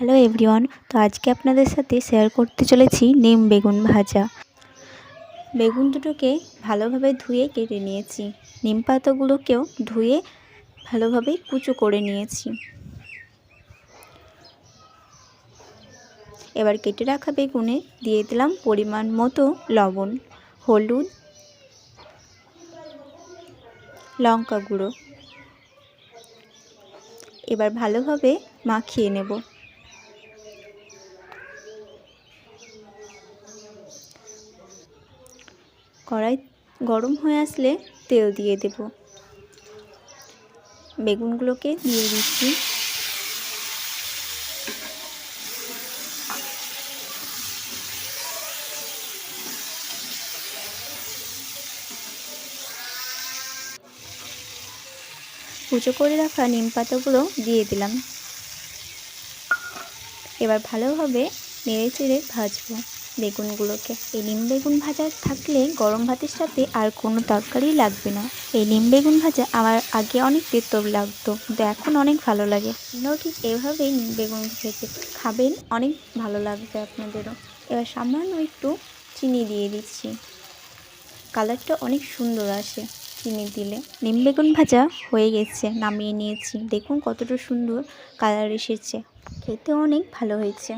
Hello everyone. তো আজকে আপনাদের সাথে শেয়ার করতে চলেছি নিম বেগুন ভাজা। বেগুন দুটোকে ভালোভাবে ধুয়ে কেটে নিয়েছি। নিম পাতাগুলোকেও ধুয়ে ভালোভাবে কুচো করে নিয়েছি। এবার কেটে রাখা বেগুনে দিয়ে দিলাম পরিমাণ মতো লবণ, হলুদ, লঙ্কা গুঁড়ো। এবার ভালোভাবে মাখিয়ে নেব। কড়াই গরম হয়ে আসলে তেল দিয়ে দেব। বেগুনগুলোকে দিয়ে দিচ্ছি। কুচো করে রাখা নিম পাতাগুলো দিয়ে দিলাম। এবার ভালোভাবে নেড়ে চেড়ে ভাজবো বেগুনগুলোকে। এই নিম বেগুন ভাজা থাকলে গরম ভাতের সাথে আর কোনো তরকারি লাগবে না। এই নিম বেগুন ভাজা আমার আগে অনেক তেতো লাগতো, কিন্তু এখন অনেক ভালো লাগে। আপনারাও ঠিক এভাবেই নিম বেগুন ভেজে খাবেন, অনেক ভালো লাগবে আপনাদেরও। এবার সামান্য একটু চিনি দিয়ে দিচ্ছি, কালারটা অনেক সুন্দর আসে চিনি দিলে। নিম বেগুন ভাজা হয়ে গেছে, নামিয়ে নিয়েছি। দেখুন কতটা সুন্দর কালার এসেছে, খেতে অনেক ভালো হয়েছে।